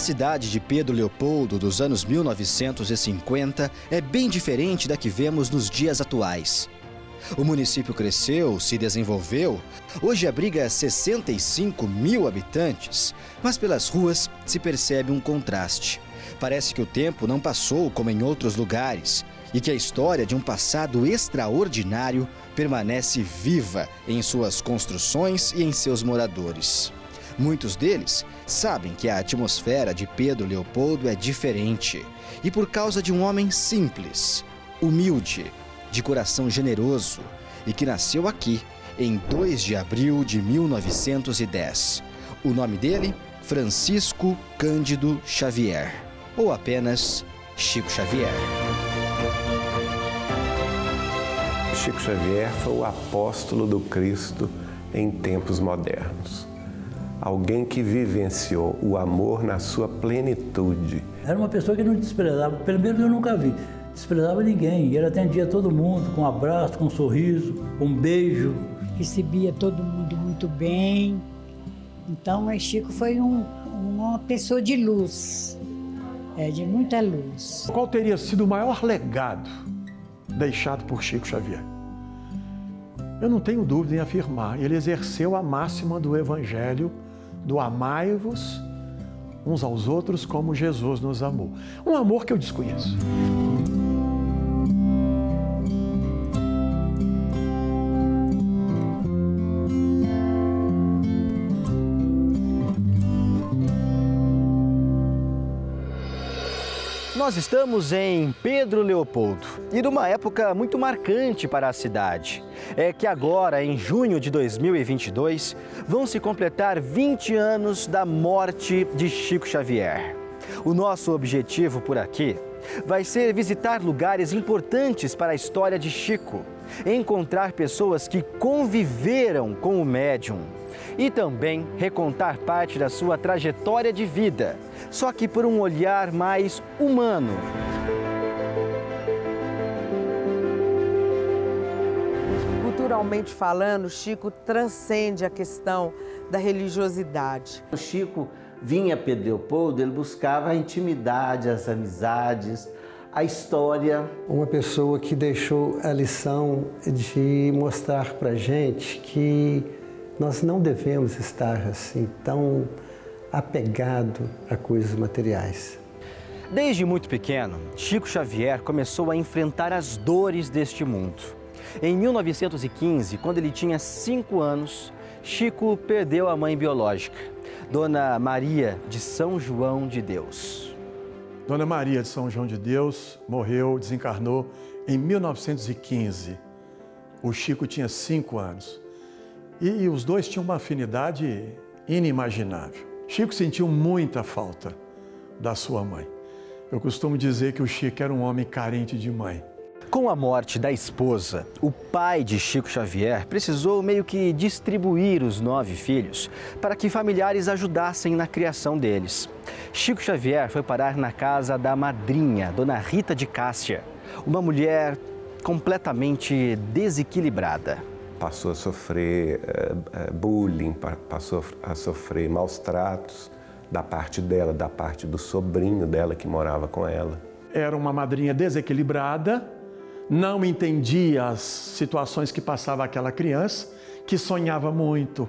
cidade de Pedro Leopoldo dos anos 1950 é bem diferente da que vemos nos dias atuais. O município cresceu, se desenvolveu, hoje abriga 65 mil habitantes, mas pelas ruas se percebe um contraste. Parece que o tempo não passou como em outros lugares e que a história de um passado extraordinário permanece viva em suas construções e em seus moradores. Muitos deles sabem que a atmosfera de Pedro Leopoldo é diferente e por causa de um homem simples, humilde, de coração generoso e que nasceu aqui em 2 de abril de 1910. O nome dele, Francisco Cândido Xavier, ou apenas Chico Xavier. Chico Xavier foi o apóstolo do Cristo em tempos modernos. Alguém que vivenciou o amor na sua plenitude. Era uma pessoa que não desprezava, pelo menos eu nunca vi, desprezava ninguém. Ele atendia todo mundo com um abraço, com um sorriso, com um beijo. Recebia todo mundo muito bem. Então, Chico foi uma pessoa de luz, de muita luz. Qual teria sido o maior legado deixado por Chico Xavier? Eu não tenho dúvida em afirmar, ele exerceu a máxima do Evangelho, do amai-vos uns aos outros como Jesus nos amou. Um amor que eu desconheço. Nós estamos em Pedro Leopoldo e numa época muito marcante para a cidade. É que agora, em junho de 2022, vão se completar 20 anos da morte de Chico Xavier. O nosso objetivo por aqui vai ser visitar lugares importantes para a história de Chico, encontrar pessoas que conviveram com o médium e também recontar parte da sua trajetória de vida, só que por um olhar mais humano. Culturalmente falando, Chico transcende a questão da religiosidade. O Chico vinha a Pedro Leopoldo, ele buscava a intimidade, as amizades, a história. Uma pessoa que deixou a lição de mostrar para a gente que nós não devemos estar assim tão apegado a coisas materiais. Desde muito pequeno, Chico Xavier começou a enfrentar as dores deste mundo. Em 1915, quando ele tinha 5 anos, Chico perdeu a mãe biológica, Dona Maria de São João de Deus. Dona Maria de São João de Deus morreu, desencarnou em 1915. O Chico tinha 5 anos. E os dois tinham uma afinidade inimaginável. Chico sentiu muita falta da sua mãe. Eu costumo dizer que o Chico era um homem carente de mãe. Com a morte da esposa, o pai de Chico Xavier precisou meio que distribuir os 9 filhos para que familiares ajudassem na criação deles. Chico Xavier foi parar na casa da madrinha, Dona Rita de Cássia, uma mulher completamente desequilibrada. Passou a sofrer bullying, passou a sofrer maus tratos da parte dela, da parte do sobrinho dela que morava com ela. Era uma madrinha desequilibrada, não entendia as situações que passava aquela criança, que sonhava muito,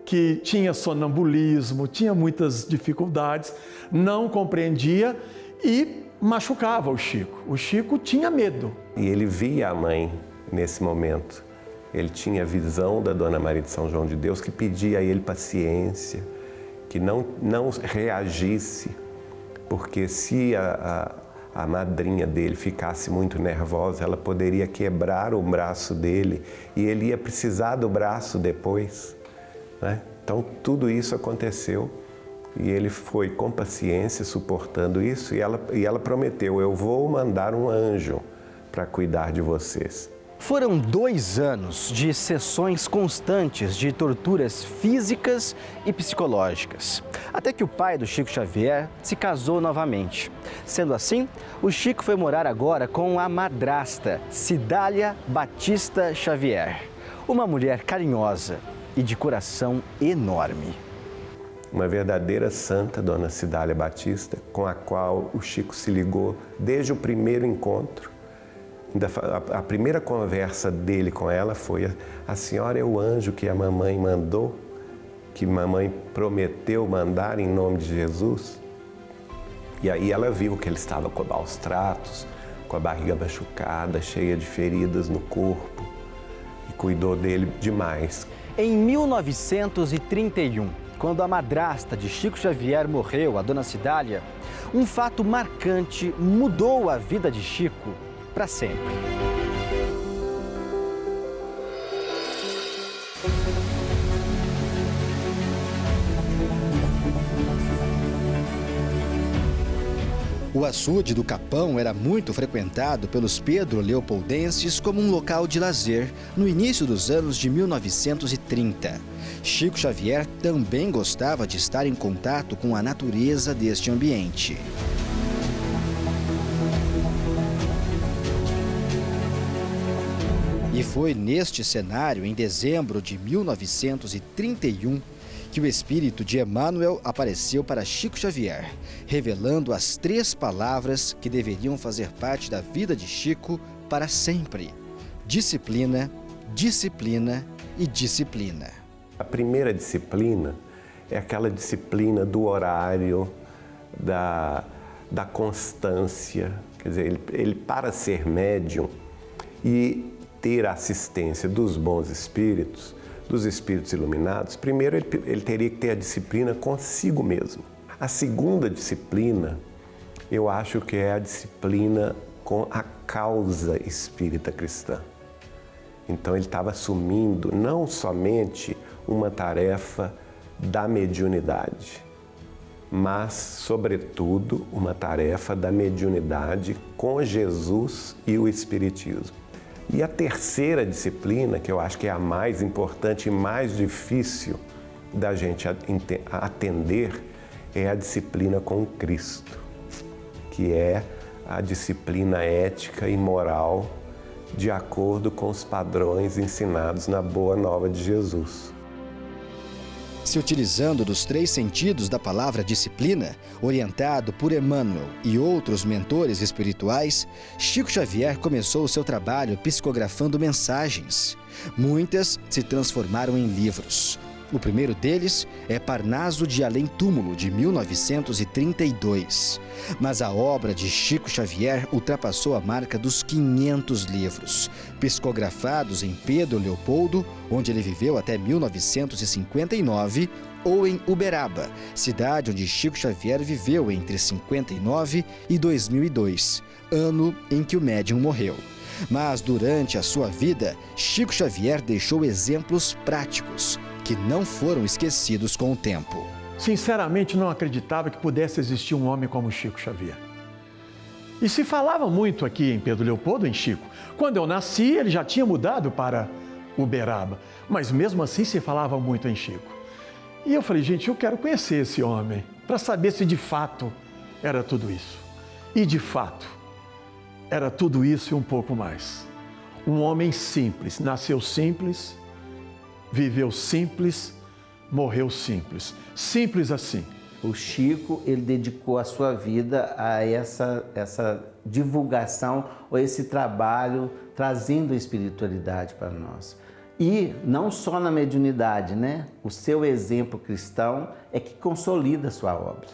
que tinha sonambulismo, tinha muitas dificuldades, não compreendia e machucava o Chico. O Chico tinha medo. E ele via a mãe nesse momento. Ele tinha a visão da Dona Maria de São João de Deus que pedia a ele paciência, que não reagisse, porque se a madrinha dele ficasse muito nervosa, ela poderia quebrar o braço dele e ele ia precisar do braço depois, né? Então tudo isso aconteceu e ele foi com paciência suportando isso e ela prometeu: eu vou mandar um anjo para cuidar de vocês. Foram 2 anos de sessões constantes de torturas físicas e psicológicas, até que o pai do Chico Xavier se casou novamente. Sendo assim, o Chico foi morar agora com a madrasta, Cidália Batista Xavier, uma mulher carinhosa e de coração enorme. uma verdadeira santa, Dona Cidália Batista, com a qual o Chico se ligou desde o primeiro encontro. A primeira conversa dele com ela foi: a senhora é o anjo que a mamãe mandou, que mamãe prometeu mandar em nome de Jesus? E aí ela viu que ele estava com maus tratos, com a barriga machucada, cheia de feridas no corpo, e cuidou dele demais. Em 1931, quando a madrasta de Chico Xavier morreu, a Dona Cidália, um fato marcante mudou a vida de Chico para sempre. O açude do Capão era muito frequentado pelos pedro-leopoldenses como um local de lazer no início dos anos de 1930. Chico Xavier também gostava de estar em contato com a natureza deste ambiente. E foi neste cenário, em dezembro de 1931, que o espírito de Emmanuel apareceu para Chico Xavier, revelando as 3 palavras que deveriam fazer parte da vida de Chico para sempre: disciplina, disciplina e disciplina. A primeira disciplina é aquela disciplina do horário, da constância. Quer dizer, ele para ser médium e ter a assistência dos bons espíritos, dos espíritos iluminados, primeiro ele teria que ter a disciplina consigo mesmo. A segunda disciplina, eu acho que é a disciplina com a causa espírita cristã. Então ele estava assumindo não somente uma tarefa da mediunidade, mas, sobretudo, uma tarefa da mediunidade com Jesus e o Espiritismo. E a terceira disciplina, que eu acho que é a mais importante e mais difícil da gente atender, é a disciplina com Cristo, que é a disciplina ética e moral de acordo com os padrões ensinados na Boa Nova de Jesus. Se utilizando dos 3 sentidos da palavra disciplina, orientado por Emmanuel e outros mentores espirituais, Chico Xavier começou o seu trabalho psicografando mensagens. Muitas se transformaram em livros. O primeiro deles é Parnaso de Além Túmulo, de 1932. Mas a obra de Chico Xavier ultrapassou a marca dos 500 livros, psicografados em Pedro Leopoldo, onde ele viveu até 1959, ou em Uberaba, cidade onde Chico Xavier viveu entre 59 e 2002, ano em que o médium morreu. Mas durante a sua vida, Chico Xavier deixou exemplos práticos que não foram esquecidos com o tempo. Sinceramente, não acreditava que pudesse existir um homem como Chico Xavier. E se falava muito aqui em Pedro Leopoldo, em Chico. Quando eu nasci, ele já tinha mudado para Uberaba, mas mesmo assim se falava muito em Chico. E eu falei, gente, eu quero conhecer esse homem, para saber se de fato era tudo isso. E de fato, era tudo isso e um pouco mais. Um homem simples, nasceu simples, viveu simples, morreu simples. Simples assim. O Chico, ele dedicou a sua vida a essa divulgação, ou esse trabalho, trazendo a espiritualidade para nós. E não só na mediunidade, né? O seu exemplo cristão é que consolida a sua obra.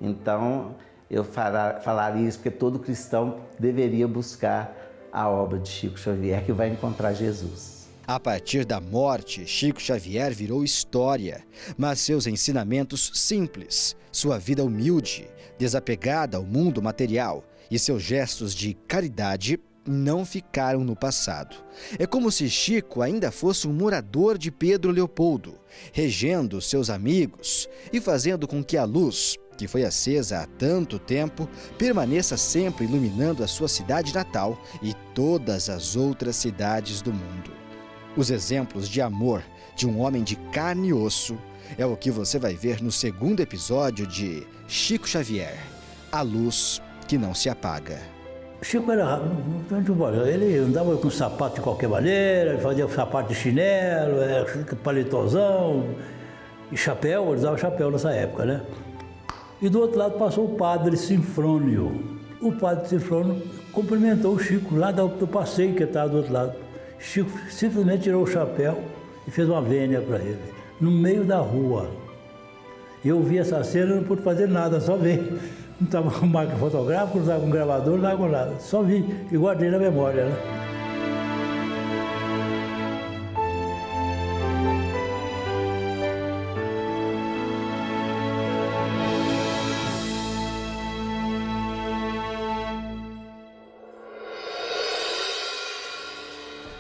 Então, eu falaria isso porque todo cristão deveria buscar a obra de Chico Xavier, que vai encontrar Jesus. A partir da morte, Chico Xavier virou história, mas seus ensinamentos simples, sua vida humilde, desapegada ao mundo material e seus gestos de caridade não ficaram no passado. É como se Chico ainda fosse um morador de Pedro Leopoldo, regendo seus amigos e fazendo com que a luz, que foi acesa há tanto tempo, permaneça sempre iluminando a sua cidade natal e todas as outras cidades do mundo. Os exemplos de amor de um homem de carne e osso é o que você vai ver no segundo episódio de Chico Xavier, a luz que não se apaga. Chico era, ele andava com sapato de qualquer maneira, fazia sapato de chinelo, paletozão, e chapéu, ele usava chapéu nessa época, né? E do outro lado passou o padre Sinfrônio. O padre Sinfrônio cumprimentou o Chico lá do passeio que estava do outro lado. Chico simplesmente tirou o chapéu e fez uma vênia para ele, no meio da rua. Eu vi essa cena e não pude fazer nada, só ver. Não estava com máquina fotográfica, não estava com gravador, não estava com nada. Só vi e guardei na memória, né?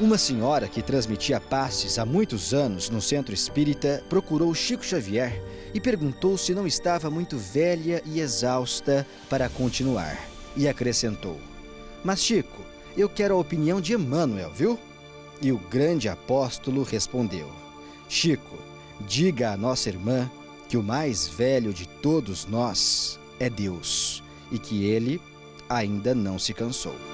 Uma senhora que transmitia passes há muitos anos no centro espírita procurou Chico Xavier e perguntou se não estava muito velha e exausta para continuar. E acrescentou: "Mas Chico, eu quero a opinião de Emmanuel, viu?" E o grande apóstolo respondeu: "Chico, diga à nossa irmã que o mais velho de todos nós é Deus e que ele ainda não se cansou."